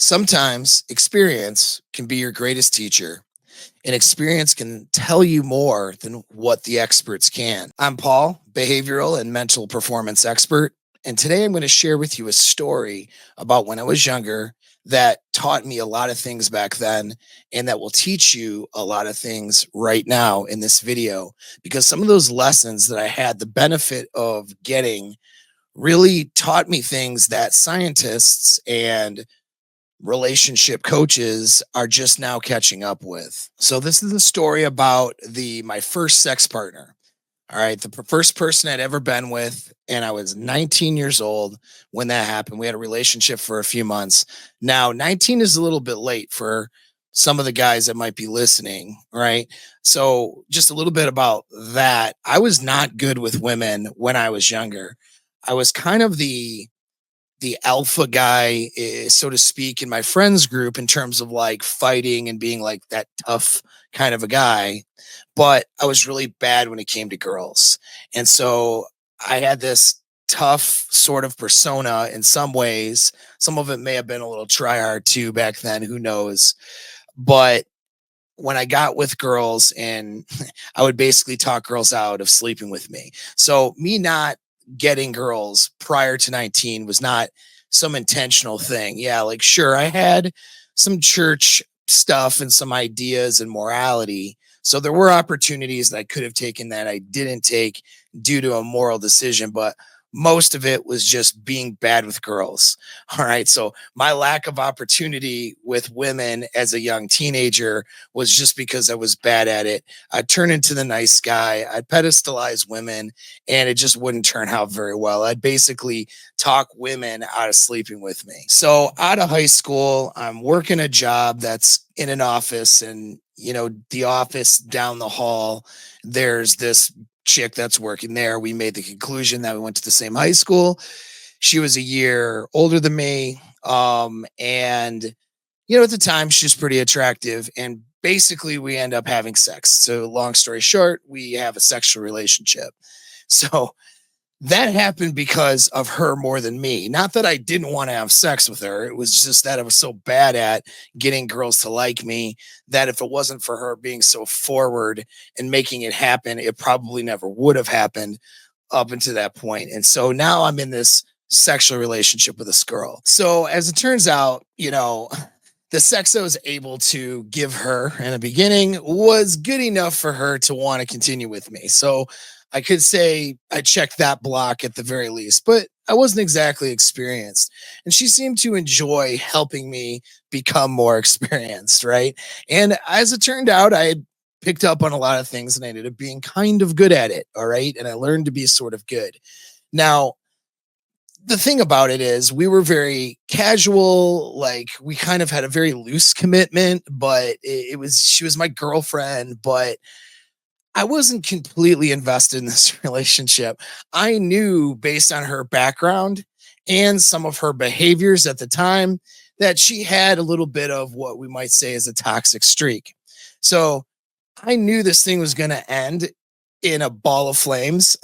Sometimes experience can be your greatest teacher, and experience can tell you more than what the experts can. I'm Paul, behavioral and mental performance expert, and today I'm going to share with you a story about when I was younger that taught me a lot of things back then and that will teach you a lot of things right now in this video, because some of those lessons that I had the benefit of getting really taught me things that scientists and relationship coaches are just now catching up with. So this is a story about the my first sex partner. All right, the first person I'd ever been with, and I was 19 years old when that happened. We had a relationship for a few months. Now, 19 is a little bit late for some of the guys that might be listening, right? So, just a little bit about that. I was not good with women when I was younger. I was kind of the alpha guy, so to speak, in my friends group in terms of like fighting and being like that tough kind of a guy. But I was really bad when it came to girls. And so I had this tough sort of persona in some ways. Some of it may have been a little try hard too back then, who knows. But when I got with girls and I would basically talk girls out of sleeping with me. So me not getting girls prior to 19 was not some intentional thing. Yeah, like sure, I had some church stuff and some ideas and morality. So there were opportunities that I could have taken that I didn't take due to a moral decision, but most of it was just being bad with girls. All right. So my lack of opportunity with women as a young teenager was just because I was bad at it. I'd turn into the nice guy, I'd pedestalize women, and it just wouldn't turn out very well. I'd basically talk women out of sleeping with me. So out of high school, I'm working a job that's in an office, and the office down the hall, there's this chick that's working there. We made the conclusion that we went to the same high school. She was a year older than me. And at the time, she's pretty attractive. And basically, we end up having sex. So, long story short, we have a sexual relationship. So, that happened because of her more than me. Not that I didn't want to have sex with her. It was just that I was so bad at getting girls to like me that if it wasn't for her being so forward and making it happen, it probably never would have happened up until that point. And so now I'm in this sexual relationship with this girl. So as it turns out, the sex I was able to give her in the beginning was good enough for her to want to continue with me. So I could say I checked that block at the very least, but I wasn't exactly experienced. And she seemed to enjoy helping me become more experienced, right? And as it turned out, I had picked up on a lot of things and I ended up being kind of good at it. All right. And I learned to be sort of good. Now, the thing about it is we were very casual, like we kind of had a very loose commitment, but it was she was my girlfriend, but I wasn't completely invested in this relationship. I knew based on her background and some of her behaviors at the time that she had a little bit of what we might say is a toxic streak. So I knew this thing was going to end in a ball of flames.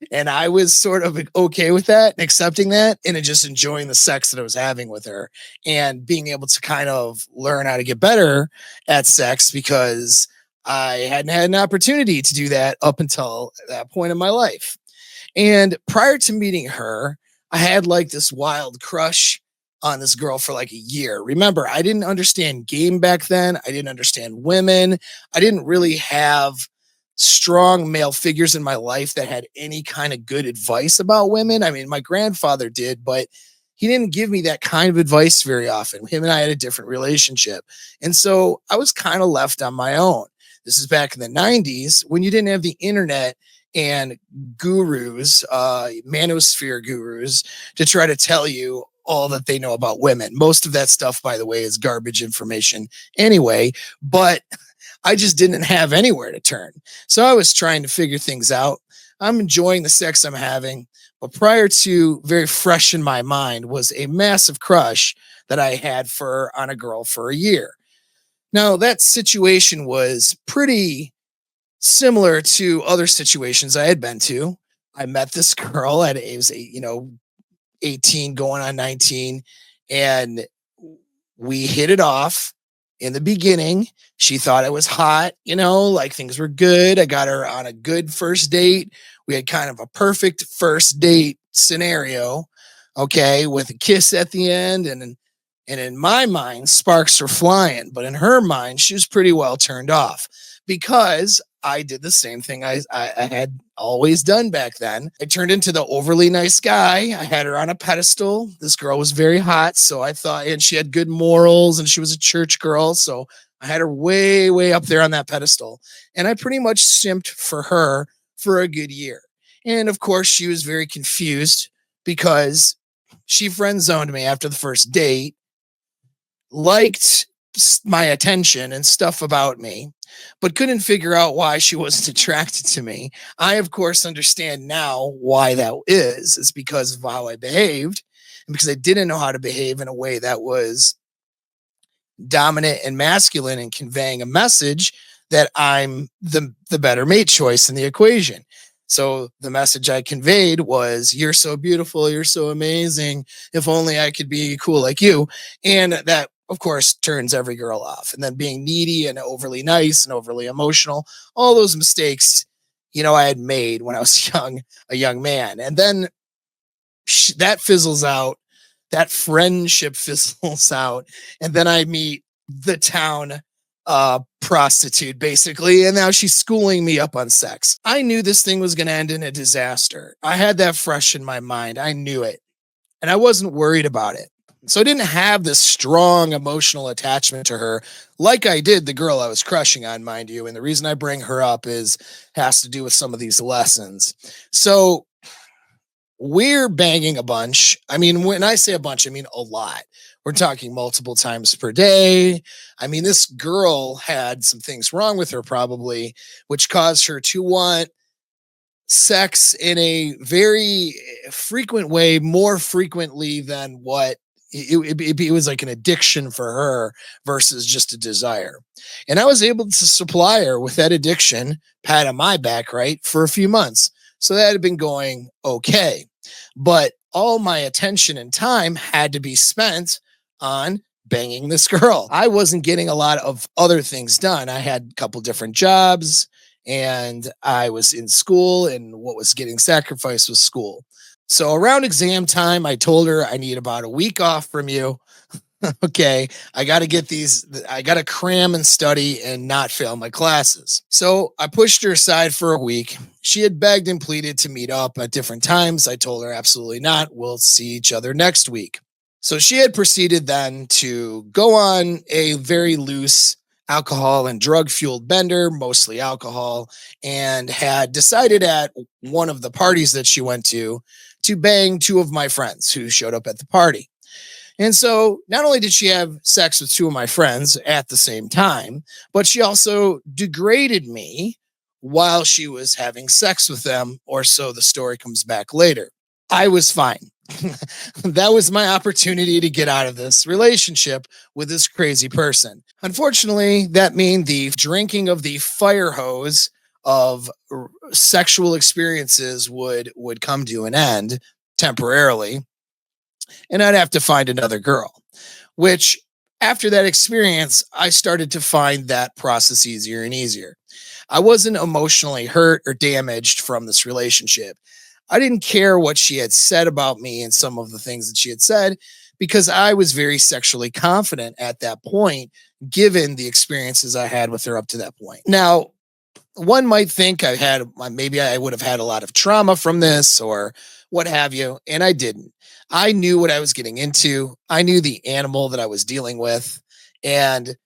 And I was sort of okay with that and accepting that and just enjoying the sex that I was having with her and being able to kind of learn how to get better at sex because I hadn't had an opportunity to do that up until that point in my life. And prior to meeting her, I had like this wild crush on this girl for like a year. Remember, I didn't understand game back then. I didn't understand women. I didn't really have strong male figures in my life that had any kind of good advice about women. I mean, my grandfather did, but he didn't give me that kind of advice very often. Him and I had a different relationship. And so I was kind of left on my own. This is back in the 90s when you didn't have the internet and gurus, manosphere gurus, to try to tell you all that they know about women. Most of that stuff, by the way, is garbage information anyway, but I just didn't have anywhere to turn. So I was trying to figure things out. I'm enjoying the sex I'm having, but prior to very fresh in my mind was a massive crush that I had for on a girl for a year. Now, that situation was pretty similar to other situations I had been to. I met this girl at it was 18 going on 19, and We hit it off in the beginning. She thought I was hot, like things were good. I got her on a good first date. We had kind of a perfect first date scenario, okay, with a kiss at the end. And in my mind, sparks were flying, but in her mind, she was pretty well turned off because I did the same thing I had always done back then. I turned into the overly nice guy. I had her on a pedestal. This girl was very hot. So I thought, and she had good morals and she was a church girl. So I had her way, way up there on that pedestal. And I pretty much simped for her for a good year. And of course, she was very confused because she friend zoned me after the first date, liked my attention and stuff about me, but couldn't figure out why she wasn't attracted to me. I, of course, understand now why that is. It's because of how I behaved and because I didn't know how to behave in a way that was dominant and masculine and conveying a message that I'm the better mate choice in the equation. So the message I conveyed was, you're so beautiful, you're so amazing. If only I could be cool like you. And that, of course, turns every girl off. And then being needy and overly nice and overly emotional, all those mistakes, I had made when I was a young man. And then that fizzles out, that friendship fizzles out, and then I meet the town prostitute basically, and now she's schooling me up on sex. I knew this thing was going to end in a disaster. I had that fresh in my mind. I knew it, and I wasn't worried about it. So I didn't have this strong emotional attachment to her like I did the girl I was crushing on, mind you. And the reason I bring her up has to do with some of these lessons. So we're banging a bunch. I mean, when I say a bunch, I mean a lot. We're talking multiple times per day. I mean, this girl had some things wrong with her, probably, which caused her to want sex in a very frequent way, more frequently than what it was like an addiction for her versus just a desire. And I was able to supply her with that addiction, pat on my back, right, for a few months. So that had been going okay. But all my attention and time had to be spent on banging this girl. I wasn't getting a lot of other things done. I had a couple different jobs and I was in school, and what was getting sacrificed was school. So around exam time, I told her, I need about a week off from you. Okay, I got to I got to cram and study and not fail my classes. So I pushed her aside for a week. She had begged and pleaded to meet up at different times. I told her, absolutely not. We'll see each other next week. So she had proceeded then to go on a very loose alcohol and drug fueled bender, mostly alcohol, and had decided at one of the parties that she went to bang two of my friends who showed up at the party. And so not only did she have sex with two of my friends at the same time, but she also degraded me while she was having sex with them, or so the story comes back later. I was fine. That was my opportunity to get out of this relationship with this crazy person. Unfortunately, that meant the drinking of the fire hose of sexual experiences would come to an end temporarily, and I'd have to find another girl, which after that experience, I started to find that process easier and easier. I wasn't emotionally hurt or damaged from this relationship. I didn't care what she had said about me and some of the things that she had said, because I was very sexually confident at that point, given the experiences I had with her up to that point. Now, one might think maybe I would have had a lot of trauma from this or what have you, and I didn't. I knew what I was getting into. I knew the animal that I was dealing with, and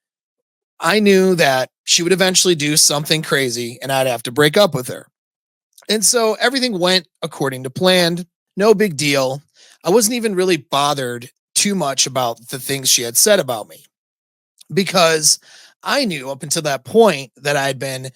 I knew that she would eventually do something crazy and I'd have to break up with her. And so everything went according to plan. No big deal. I wasn't even really bothered too much about the things she had said about me, because I knew up until that point that I'd been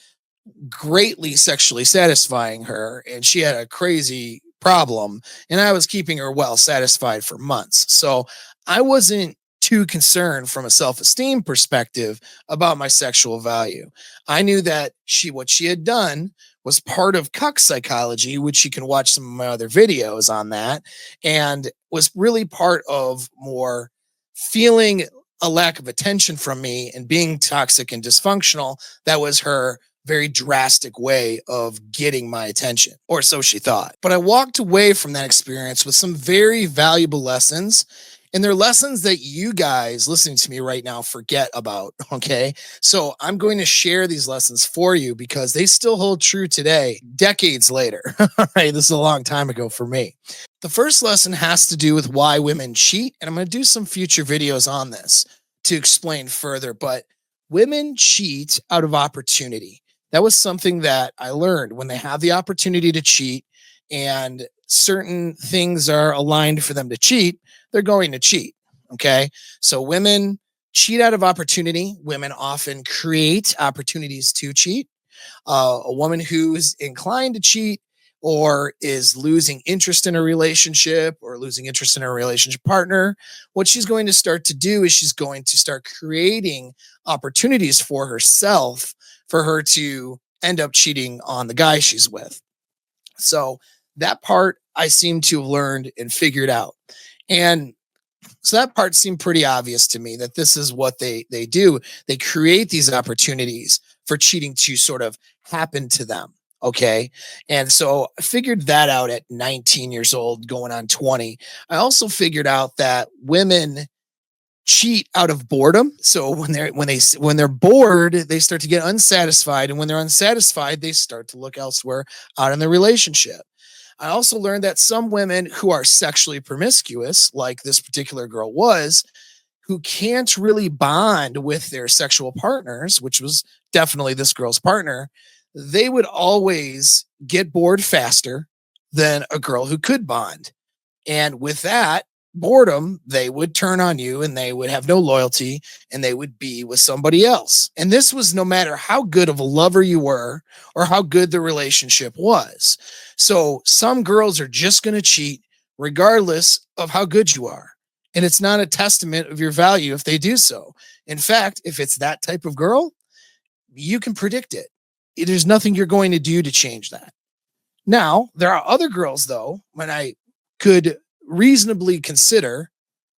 greatly sexually satisfying her, and she had a crazy problem, and I was keeping her well satisfied for months. So I wasn't too concerned from a self-esteem perspective about my sexual value. I knew that what she had done was part of cuck psychology, which you can watch some of my other videos on that, and was really part of more feeling a lack of attention from me and being toxic and dysfunctional, that was her very drastic way of getting my attention, or so she thought. But I walked away from that experience with some very valuable lessons. And they're lessons that you guys listening to me right now forget about. Okay. So I'm going to share these lessons for you because they still hold true today, decades later. All right. This is a long time ago for me. The first lesson has to do with why women cheat. And I'm going to do some future videos on this to explain further. But women cheat out of opportunity. That was something that I learned when they have the opportunity to cheat and certain things are aligned for them to cheat, they're going to cheat. Okay. So women cheat out of opportunity. Women often create opportunities to cheat. A woman who's inclined to cheat or is losing interest in a relationship or losing interest in a relationship partner, what she's going to start to do is she's going to start creating opportunities for herself for her to end up cheating on the guy she's with. So that part I seem to have learned and figured out. And so that part seemed pretty obvious to me that this is what they do. They create these opportunities for cheating to sort of happen to them. Okay. And so I figured that out at 19 years old, going on 20. I also figured out that women cheat out of boredom. So when they're bored, they start to get unsatisfied. And when they're unsatisfied, they start to look elsewhere out in the relationship. I also learned that some women who are sexually promiscuous, like this particular girl was, who can't really bond with their sexual partners, which was definitely this girl's partner, they would always get bored faster than a girl who could bond. And with that boredom, they would turn on you and they would have no loyalty and they would be with somebody else. And this was no matter how good of a lover you were or how good the relationship was. So some girls are just going to cheat regardless of how good you are. And it's not a testament of your value if they do so. In fact, if it's that type of girl, you can predict it. There's nothing you're going to do to change that. Now, there are other girls, though, when I could reasonably consider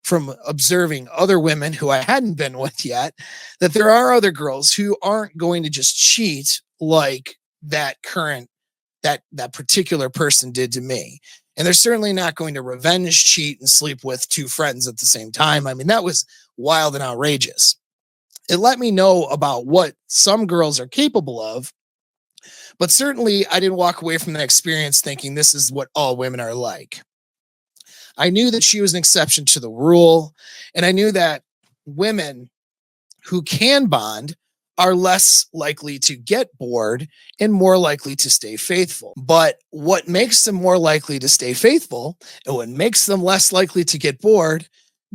from observing other women who I hadn't been with yet, that there are other girls who aren't going to just cheat like that particular person did to me. And they're certainly not going to revenge cheat and sleep with two friends at the same time. I mean, that was wild and outrageous. It let me know about what some girls are capable of, but certainly I didn't walk away from that experience thinking this is what all women are like. I knew that she was an exception to the rule, and I knew that women who can bond are less likely to get bored and more likely to stay faithful. But what makes them more likely to stay faithful and what makes them less likely to get bored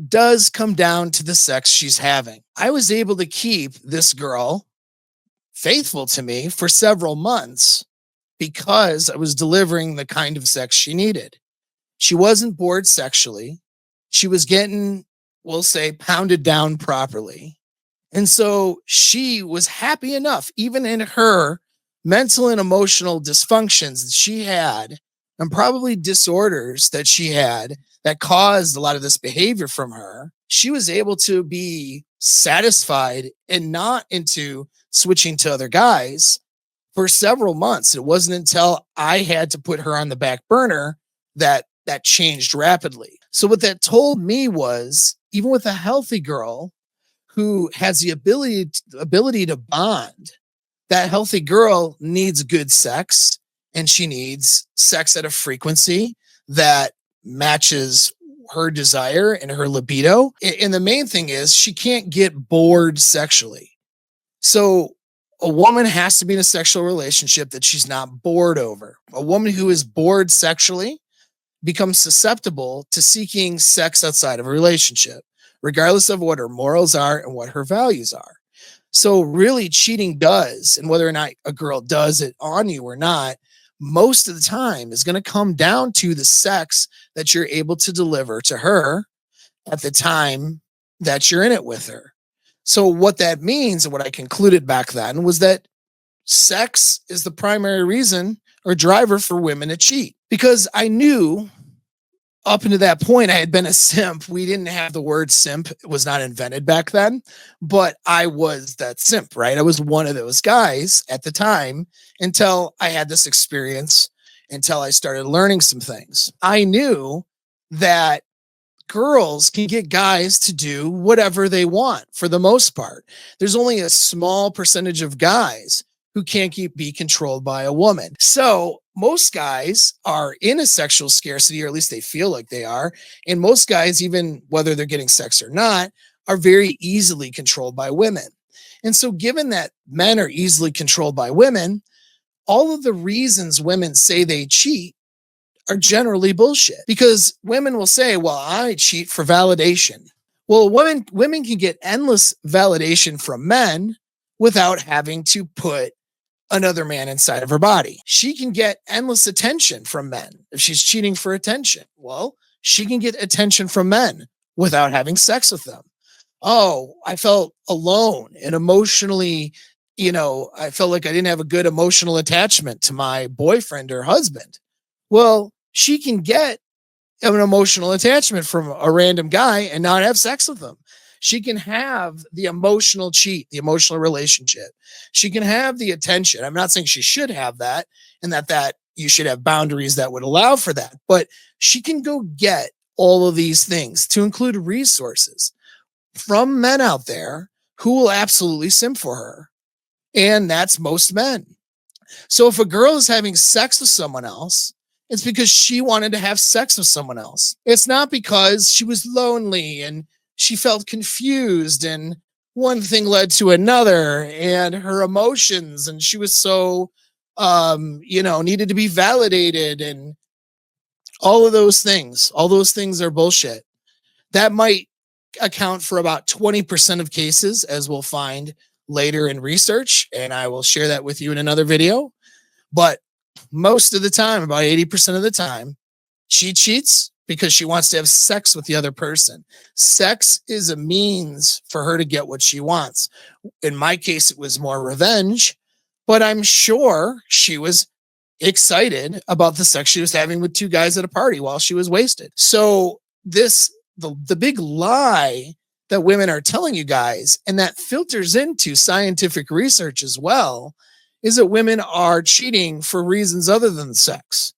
does come down to the sex she's having. I was able to keep this girl faithful to me for several months because I was delivering the kind of sex she needed. She wasn't bored sexually. She was getting, we'll say, pounded down properly. And so she was happy enough, even in her mental and emotional dysfunctions that she had, and probably disorders that she had that caused a lot of this behavior from her. She was able to be satisfied and not into switching to other guys for several months. It wasn't until I had to put her on the back burner that changed rapidly. So what that told me was, even with a healthy girl who has the ability to bond, that healthy girl needs good sex, and she needs sex at a frequency that matches her desire and her libido. And the main thing is she can't get bored sexually. So a woman has to be in a sexual relationship that she's not bored over. A woman who is bored sexually becomes susceptible to seeking sex outside of a relationship, regardless of what her morals are and what her values are. So really cheating does, and whether or not a girl does it on you or not, most of the time is going to come down to the sex that you're able to deliver to her at the time that you're in it with her. So what that means, and what I concluded back then, was that sex is the primary reason or driver for women to cheat. Because I knew up until that point, I had been a simp. We didn't have the word simp. It was not invented back then, but I was that simp, right? I was one of those guys at the time until I had this experience, until I started learning some things. I knew that girls can get guys to do whatever they want for the most part. There's only a small percentage of guys who can't be controlled by a woman. So most guys are in a sexual scarcity, or at least they feel like they are. And most guys, even whether they're getting sex or not, are very easily controlled by women. And so, given that men are easily controlled by women, all of the reasons women say they cheat are generally bullshit, because women will say, well, I cheat for validation. Well, women can get endless validation from men without having to put another man inside of her body. She can get endless attention from men if she's cheating for attention. Well, she can get attention from men without having sex with them. Oh, I felt alone and emotionally, I felt like I didn't have a good emotional attachment to my boyfriend or husband. Well, she can get an emotional attachment from a random guy and not have sex with them. She can have the emotional cheat, the emotional relationship. She can have the attention. I'm not saying she should have that, and that you should have boundaries that would allow for that, but she can go get all of these things, to include resources, from men out there who will absolutely simp for her. And that's most men. So if a girl is having sex with someone else, it's because she wanted to have sex with someone else. It's not because she was lonely and she felt confused and one thing led to another, and her emotions, and she was so needed to be validated, and all of those things. All those things are bullshit. That might account for about 20% of cases, as we'll find later in research, and I will share that with you in another video. But most of the time, about 80% of the time, she cheats because she wants to have sex with the other person. Sex is a means for her to get what she wants. In my case, it was more revenge, but I'm sure she was excited about the sex she was having with two guys at a party while she was wasted. So the big lie that women are telling you guys, and that filters into scientific research as well, is that women are cheating for reasons other than sex.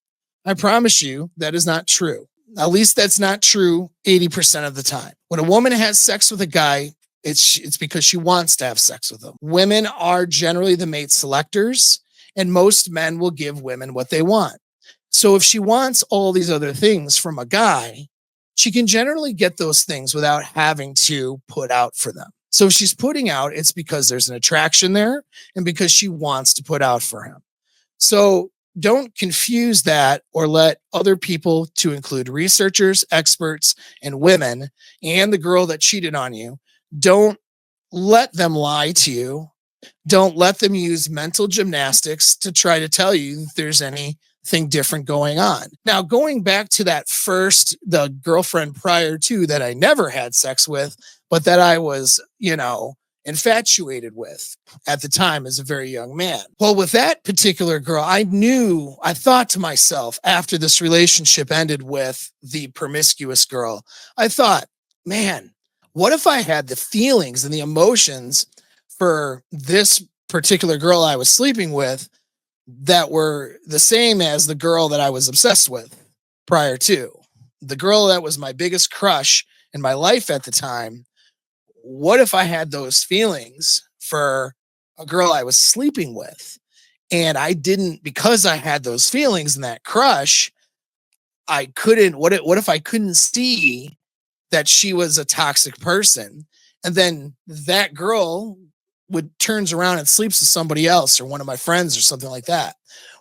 I promise you that is not true. At least that's not true 80% of the time. When a woman has sex with a guy, it's because she wants to have sex with him. Women are generally the mate selectors, and most men will give women what they want. So if she wants all these other things from a guy, she can generally get those things without having to put out for them. So if she's putting out, it's because there's an attraction there and because she wants to put out for him. So don't confuse that, or let other people, to include researchers, experts, and women, and the girl that cheated on you, don't let them lie to you. Don't let them use mental gymnastics to try to tell you that there's anything different going on. Now, going back to the girlfriend prior to that I never had sex with, but that I was, infatuated with at the time as a very young man. Well, with that particular girl, I thought to myself, after this relationship ended with the promiscuous girl, I thought, man, what if I had the feelings and the emotions for this particular girl I was sleeping with that were the same as the girl that I was obsessed with prior to? The girl that was my biggest crush in my life at the time. What if I had those feelings for a girl I was sleeping with? And I didn't, because I had those feelings and that crush, I couldn't, what if I couldn't see that she was a toxic person? And then that girl turns around and sleeps with somebody else, or one of my friends or something like that.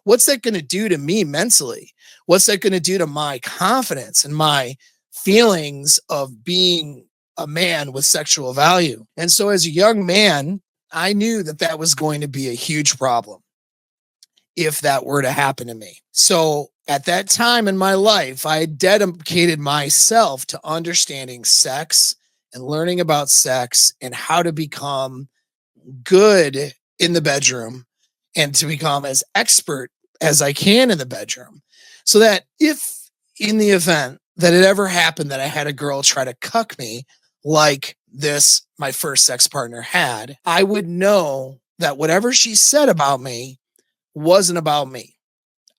What's that going to do to me mentally? What's that going to do to my confidence and my feelings of being a man with sexual value? And so as a young man, I knew that was going to be a huge problem if that were to happen to me. So at that time in my life, I dedicated myself to understanding sex and learning about sex and how to become good in the bedroom and to become as expert as I can in the bedroom, so that if in the event that it ever happened that I had a girl try to cuck me like this, my first sex partner had, I would know that whatever she said about me wasn't about me.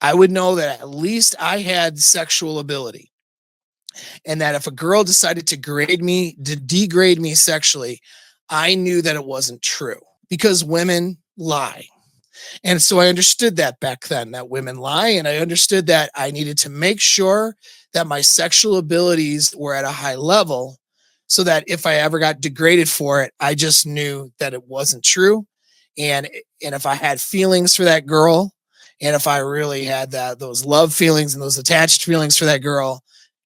I would know that at least I had sexual ability, and that if a girl decided to degrade me sexually, I knew that it wasn't true because women lie. And so I understood that back then, that women lie. And I understood that I needed to make sure that my sexual abilities were at a high level so that if I ever got degraded for it, I just knew that it wasn't true. And and if I had feelings for that girl, and if I really had those love feelings and those attached feelings for that girl,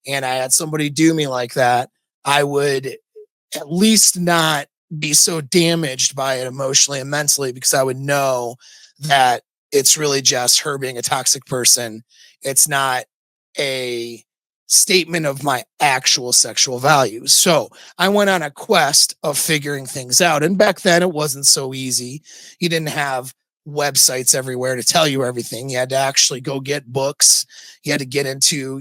and I had somebody do me like that, I would at least not be so damaged by it emotionally and mentally, because I would know that it's really just her being a toxic person. It's not a statement of my actual sexual values. So I went on a quest of figuring things out. And back then it wasn't so easy. You didn't have websites everywhere to tell you everything. You had to actually go get books. You had to get into,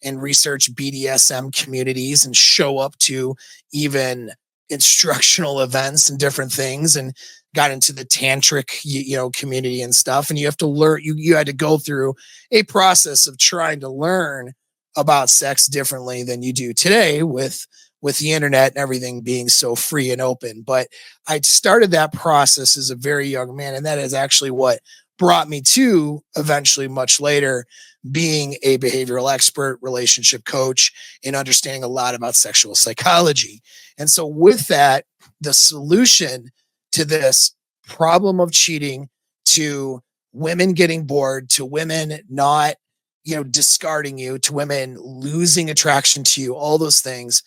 and research BDSM communities and show up to even instructional events and different things, and got into the tantric community and stuff. And you have to learn, you had to go through a process of trying to learn about sex differently than you do today with the internet and everything being so free and open. But I started that process as a very young man, and that is actually what brought me to eventually, much later, being a behavioral expert, relationship coach, and understanding a lot about sexual psychology. And so, with that, the solution to this problem of cheating, to women getting bored, to women not, discarding you, to women losing attraction to you, all those things,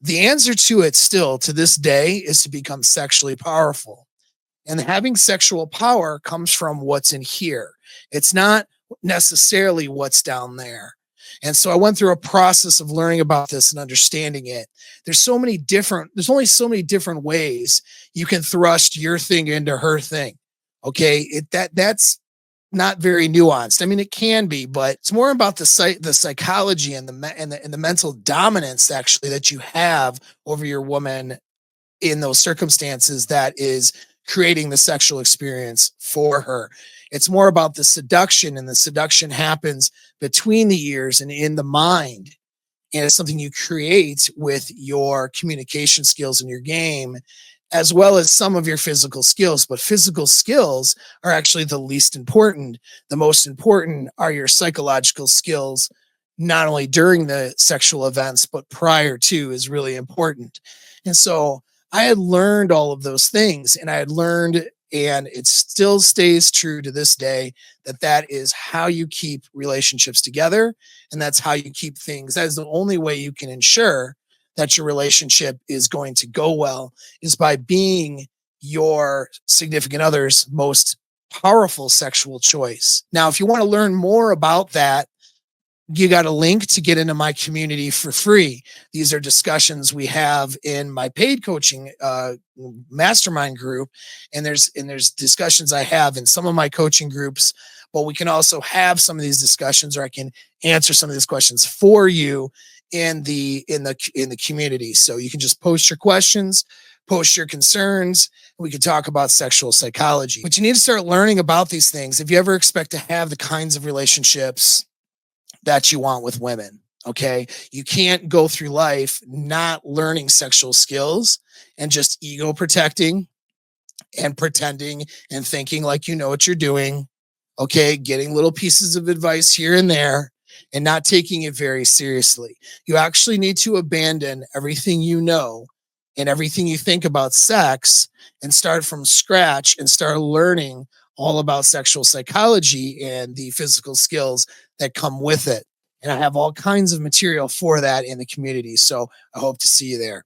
the answer to it still to this day is to become sexually powerful. And having sexual power comes from what's in here. It's not necessarily what's down there. And so I went through a process of learning about this and understanding it. There's only so many different ways you can thrust your thing into her thing. Okay. That's not very nuanced. I mean, it can be, but it's more about the psychology and the mental dominance actually that you have over your woman in those circumstances that is creating the sexual experience for her. It's more about the seduction, and the seduction happens between the ears and in the mind. And it's something you create with your communication skills and your game, as well as some of your physical skills. But physical skills are actually the least important. The most important are your psychological skills, not only during the sexual events, but prior to, is really important. And so I had learned all of those things, and I had learned, and it still stays true to this day, that is how you keep relationships together. And that's how you keep things. That is the only way you can ensure that your relationship is going to go well, is by being your significant other's most powerful sexual choice. Now, if you want to learn more about that, you got a link to get into my community for free. These are discussions we have in my paid coaching mastermind group, and there's discussions I have in some of my coaching groups. But we can also have some of these discussions, or I can answer some of these questions for you in the community. So you can just post your questions, post your concerns. We can talk about sexual psychology. But you need to start learning about these things if you ever expect to have the kinds of relationships that you want with women. Okay. You can't go through life not learning sexual skills and just ego protecting and pretending and thinking like you know what you're doing. Okay. Getting little pieces of advice here and there and not taking it very seriously. You actually need to abandon everything you know and everything you think about sex and start from scratch and start learning all about sexual psychology and the physical skills that come with it. And I have all kinds of material for that in the community. So I hope to see you there.